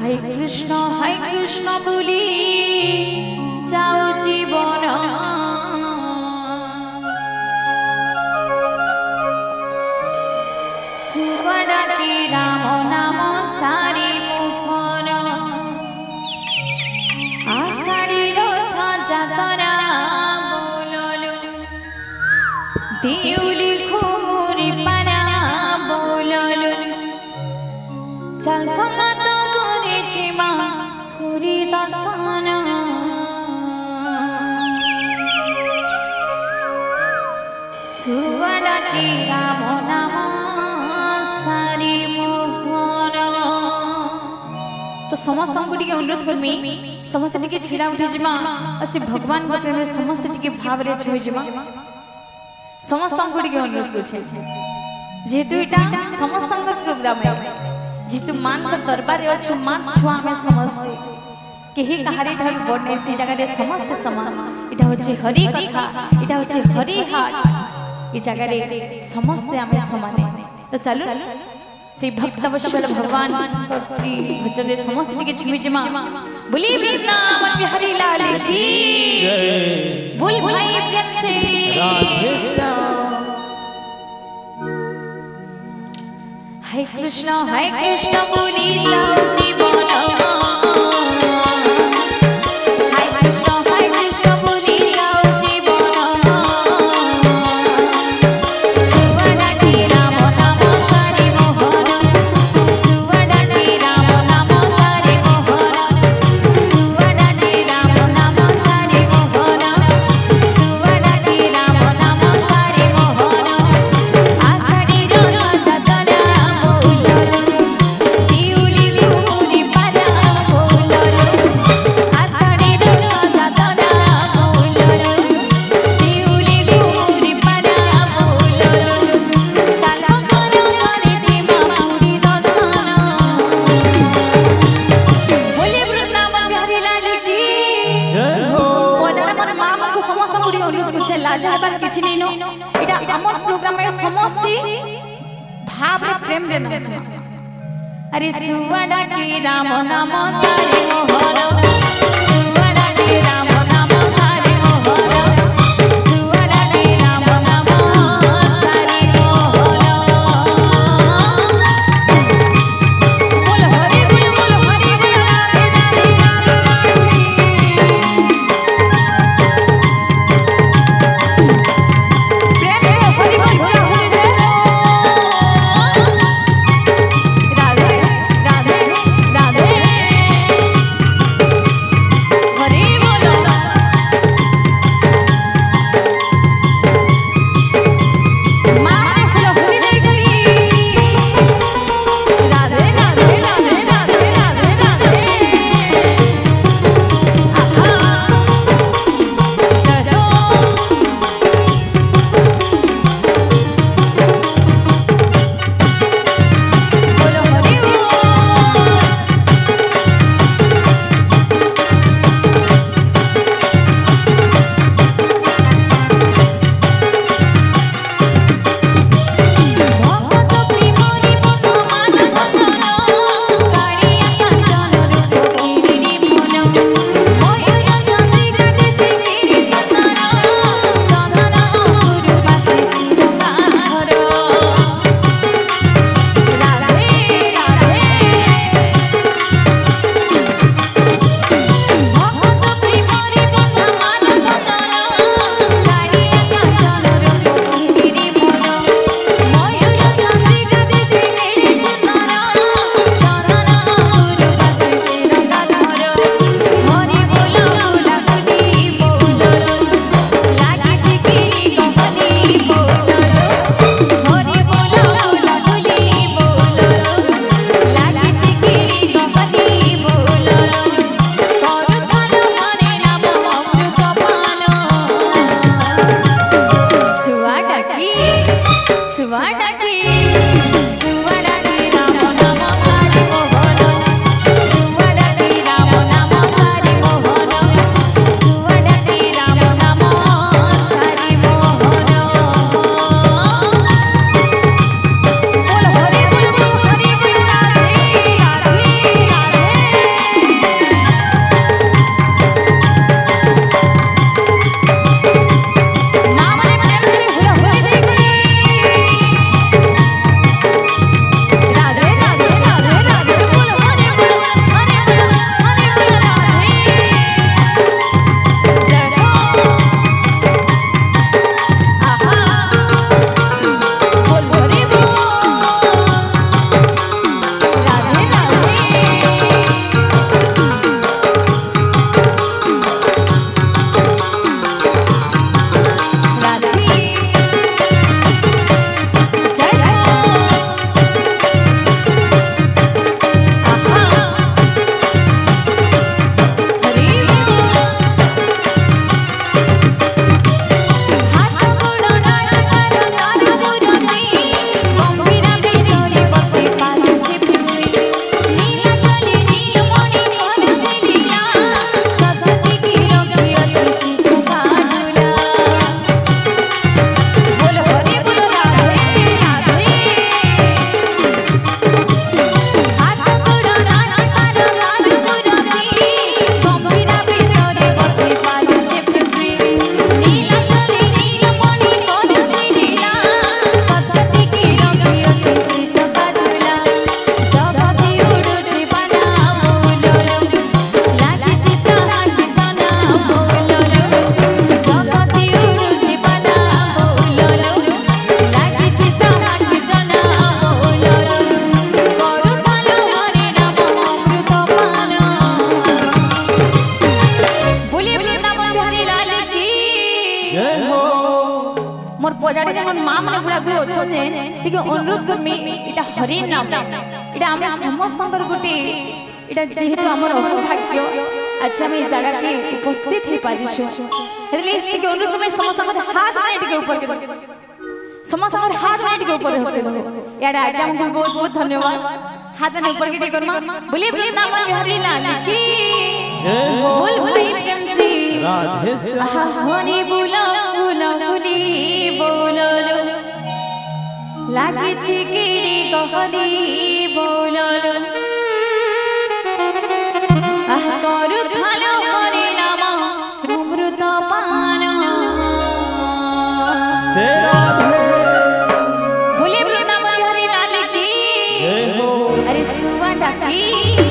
high Krishna বলি যাও জীবন সুবড়াটি রাম নাম সারি মুখর আষাঢ়ি রথ যাতনা বললো দেউলি ঘুমুরি পানা বললো চল সঙ্গত করেছি মা পুরী দর্শন সুবড়াটি রাম নাম सारी मोहर तो समस्त को टिके अनुरोध करमी समस्त टिके छिड़ा उठे जिमा असे भगवान को प्रेम समस्त टिके भाव रे छय जिमा समस्त को टिके अनुरोध करछे जेतु एटा समस्त प्रोग्राम है जेतु मान का दरबार रे अछि मान छुआ में समस्त केही कहारी ठार बने से जगह रे समस्त समान एटा होछि हरि कथा एटा होछि हरि हाट ई जगह रे समस्त आमे समान तो चलो से भक्त वत्सल भगवान और श्री भजन समस्त के झुमी जमा बोली वृंदावन बिहारी लाल की बोल भाई प्रेम से राधे श्याम हाय कृष्ण बोली जाओ जीवन अरे सुवड़ा के राम नाम सारे मोहर सुवड़ा के राम नाम सारे मोहर सुवड़ा के राम नाम सारे मोहर बोल हरि बोल राधे राधे प्रेम से हरि बोल ମଧ୍ୟ ଅଛନ୍ତି ଟିକେ ଅନୁରୋଧ କରିମି ଏଟା ହରି ନାମ ଏଟା ଆମେ ସମସ୍ତଙ୍କର ଗୋଟେ ଏଟା ଯେହେତୁ ଆମର ଅଭାଗ୍ୟ ଆଜି ଆମେ ଏ ଜାଗାରେ ଉପସ୍ଥିତ ହେଇ ପାରିଛୁ ହେଲେ ଟିକେ ଅନୁରୋଧ କରିମି ସମସ୍ତଙ୍କର ହାତ ଟିକେ ଉପରେ ସମସ୍ତଙ୍କର ହାତ ଟିକେ ଉପରେ ଏଟା ଆଜ୍ଞା ଆମକୁ ବହୁତ ବହୁତ ଧନ୍ୟବାଦ हाथ ने ऊपर के करमा बोलिए बोलिए नाम बिहारी लाल की बोल भाई प्रेम से राधे हनी बोला बोला बोली बोलो लागे चिकिड़ी गहली बोलो करू थालो परिणाम अमृत पान बोलिए बोलिए नाम बिहारी लाल की अरे सुवा डाकी